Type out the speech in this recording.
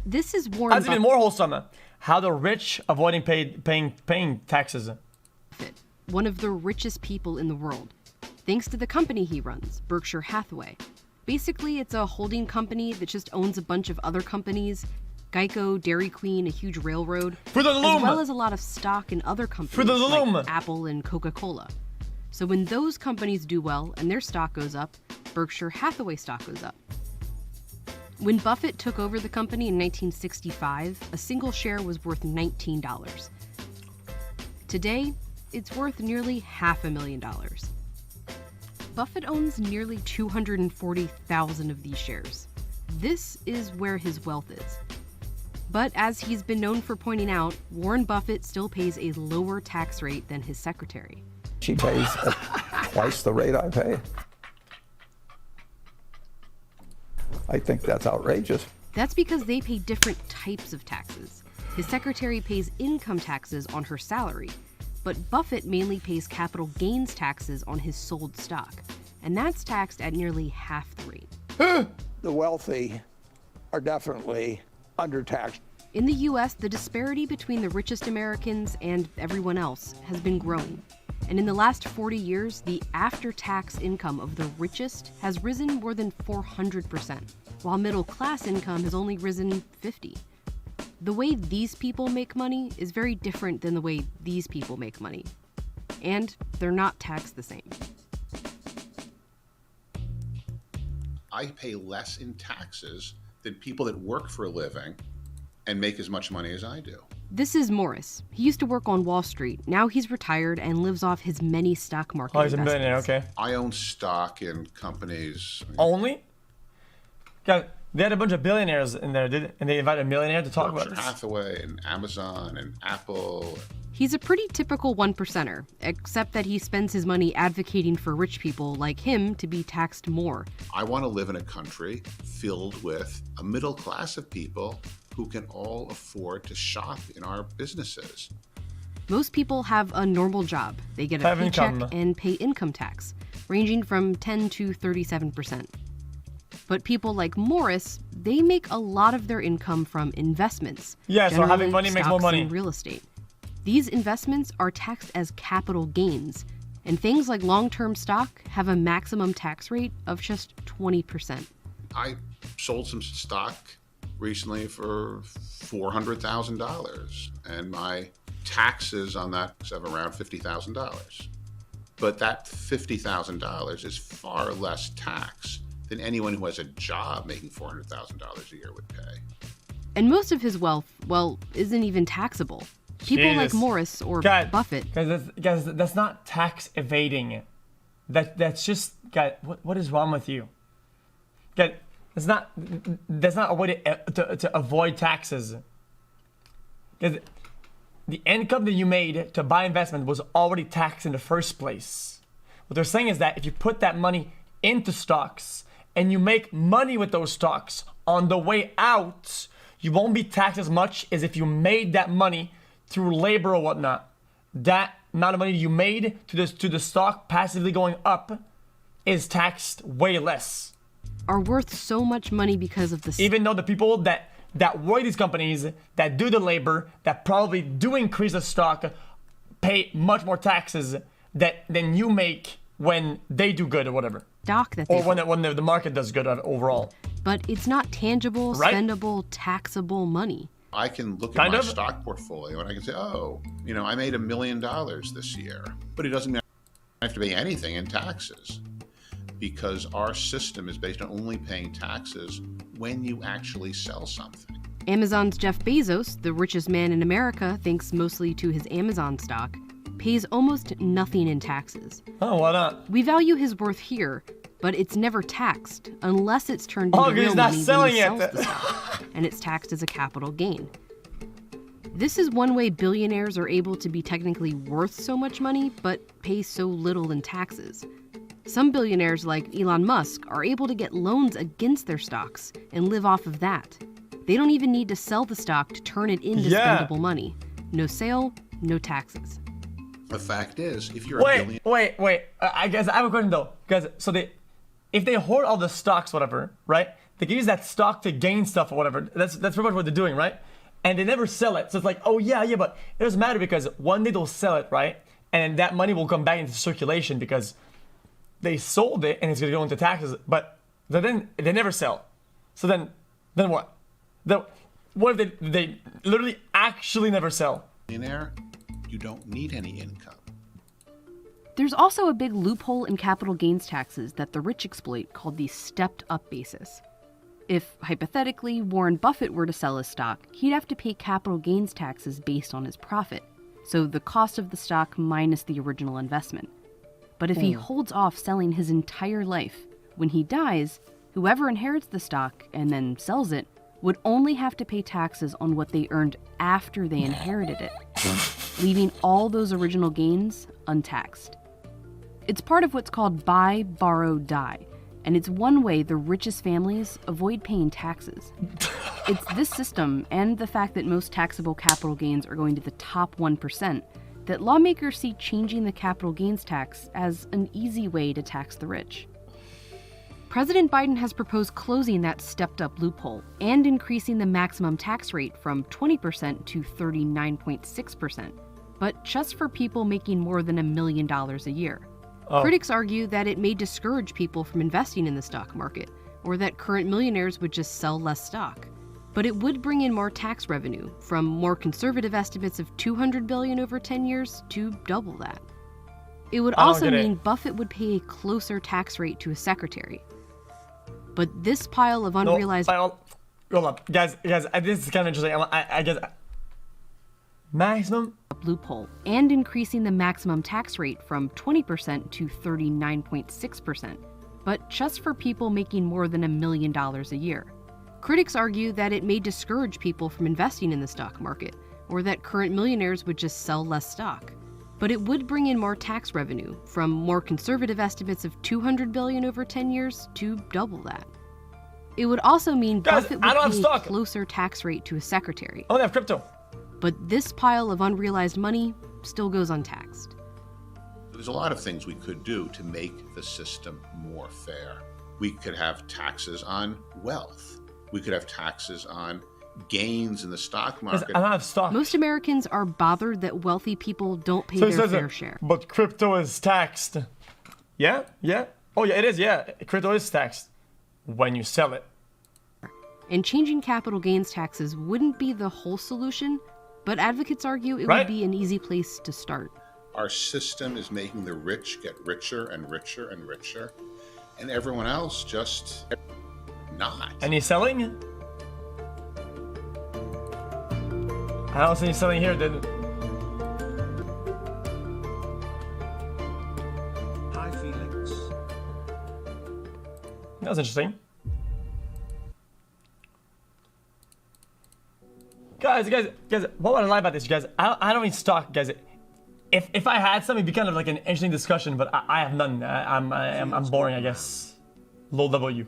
This is Warren That's even more wholesome. How the rich avoiding paying taxes. Buffett, one of the richest people in the world, thanks to the company he runs, Berkshire Hathaway. Basically, it's a holding company that just owns a bunch of other companies, Geico, Dairy Queen, a huge railroad, For the loom. as well as a lot of stock in other companies For the loom. like Apple and Coca-Cola. So when those companies do well and their stock goes up, Berkshire Hathaway stock goes up. When Buffett took over the company in 1965, a single share was worth $19. Today, it's worth nearly $500,000. Buffett owns nearly 240,000 of these shares. This is where his wealth is. But as he's been known for pointing out, Warren Buffett still pays a lower tax rate than his secretary. She pays twice the rate I pay. I think that's outrageous. That's because they pay different types of taxes. His secretary pays income taxes on her salary, but Buffett mainly pays capital gains taxes on his sold stock, and that's taxed at nearly half the rate. The wealthy are definitely undertaxed. In the US, the disparity between the richest Americans and everyone else has been growing. And in the last 40 years, the after-tax income of the richest has risen more than 400%, while middle-class income has only risen 50%. The way these people make money is very different than the way these people make money. And they're not taxed the same. I pay less in taxes than people that work for a living and make as much money as I do. This is Morris. He used to work on Wall Street. Now he's retired and lives off his many stock market Oh, he's a investments. millionaire, okay. I own stock in companies. Only? God, they had a bunch of billionaires in there, and they invited a millionaire to talk about Berkshire this. Hathaway and Amazon and Apple. He's a pretty typical one-percenter, except that he spends his money advocating for rich people like him to be taxed more. I want to live in a country filled with a middle class of people who can all afford to shop in our businesses. Most people have a normal job. They get a Have paycheck income. and pay income tax, ranging from 10 to 37%. But people like Morris, they make a lot of their income from investments. Yeah, so having generally money makes more stocks money. and real estate. These investments are taxed as capital gains, and things like long-term stock have a maximum tax rate of just 20%. I sold some stock recently for $400,000, and my taxes on that is of around $50,000. But that $50,000 is far less tax than anyone who has a job making $400,000 a year would pay. And most of his wealth, well, isn't even taxable. People like Jesus. Morris or God, Buffett. Guys, that's not tax evading. That's just, God, what is wrong with you? God, that's not a way to avoid taxes. Because the income that you made to buy investment was already taxed in the first place. What they're saying is that if you put that money into stocks and you make money with those stocks on the way out, you won't be taxed as much as if you made that money through labor or whatnot. That amount of money you made to the stock passively going up is taxed way less. Are worth so much money because of the Even though the people that work these companies, that do the labor, that probably do increase the stock, pay much more taxes than you make when they do good or whatever. stock that they Or when the market does good overall. But it's not tangible, Right? spendable, taxable money. I can look at Kind my of. stock portfolio and I can say, oh, I made $1 million this year, but it doesn't mean I have to pay anything in taxes, because our system is based on only paying taxes when you actually sell something. Amazon's Jeff Bezos, the richest man in America thanks mostly to his Amazon stock, pays almost nothing in taxes. Oh, why not? We value his worth here, but it's never taxed unless it's turned Oh, into 'cause real he's not money selling when he sells it. the stock, and it's taxed as a capital gain. This is one way billionaires are able to be technically worth so much money, but pay so little in taxes. Some billionaires like Elon Musk are able to get loans against their stocks and live off of that. They don't even need to sell the stock to turn it into spendable money. No sale, no taxes. The fact is, if you're a billionaire, Wait. I guess I have a question though. Because if they hoard all the stocks, whatever, right? they can use that stock to gain stuff or whatever. That's pretty much what they're doing, right? And they never sell it. So it's like, oh yeah, but it doesn't matter because one day they'll sell it, right? And that money will come back into circulation because they sold it and it's gonna go into taxes. But then they never sell. So then what? What if they literally actually never sell? Millionaire, you don't need any income. There's also a big loophole in capital gains taxes that the rich exploit called the stepped-up basis. If, hypothetically, Warren Buffett were to sell his stock, he'd have to pay capital gains taxes based on his profit, so the cost of the stock minus the original investment. But if he holds off selling his entire life, when he dies, whoever inherits the stock and then sells it would only have to pay taxes on what they earned after they inherited it, leaving all those original gains untaxed. It's part of what's called buy, borrow, die, and it's one way the richest families avoid paying taxes. It's this system and the fact that most taxable capital gains are going to the top 1% that lawmakers see changing the capital gains tax as an easy way to tax the rich. President Biden has proposed closing that stepped-up loophole and increasing the maximum tax rate from 20% to 39.6%, but just for people making more than $1 million a year. Critics argue that it may discourage people from investing in the stock market, or that current millionaires would just sell less stock. But it would bring in more tax revenue, from more conservative estimates of $200 billion over 10 years to double that. It would also mean Buffett would pay a closer tax rate to his secretary. But this pile of unrealized... Hold up. Guys, this is kind of interesting. I guess... Maximum? Loophole, and increasing the maximum tax rate from 20% to 39.6%, but just for people making more than $1 million a year. Critics argue that it may discourage people from investing in the stock market, or that current millionaires would just sell less stock. But it would bring in more tax revenue, from more conservative estimates of $200 billion over 10 years to double that. It would also mean Buffett would pay a closer tax rate to his secretary. I don't have crypto. But this pile of unrealized money still goes untaxed. There's a lot of things we could do to make the system more fair. We could have taxes on wealth. We could have taxes on gains in the stock market. I don't have stock. Most Americans are bothered that wealthy people don't pay their fair share. But crypto is taxed. Yeah? Oh yeah, it is, yeah. Crypto is taxed when you sell it. And changing capital gains taxes wouldn't be the whole solution, but advocates argue it would be an easy place to start. Our system is making the rich get richer and richer and richer, and everyone else just not. And he's selling? I don't see any selling here, did it? Hi, Felix. That was interesting. Guys, what would I lie about this, you guys? I don't need stock, guys. If I had some, it'd be kind of like an interesting discussion, but I have none. I'm boring, I guess. Low level you.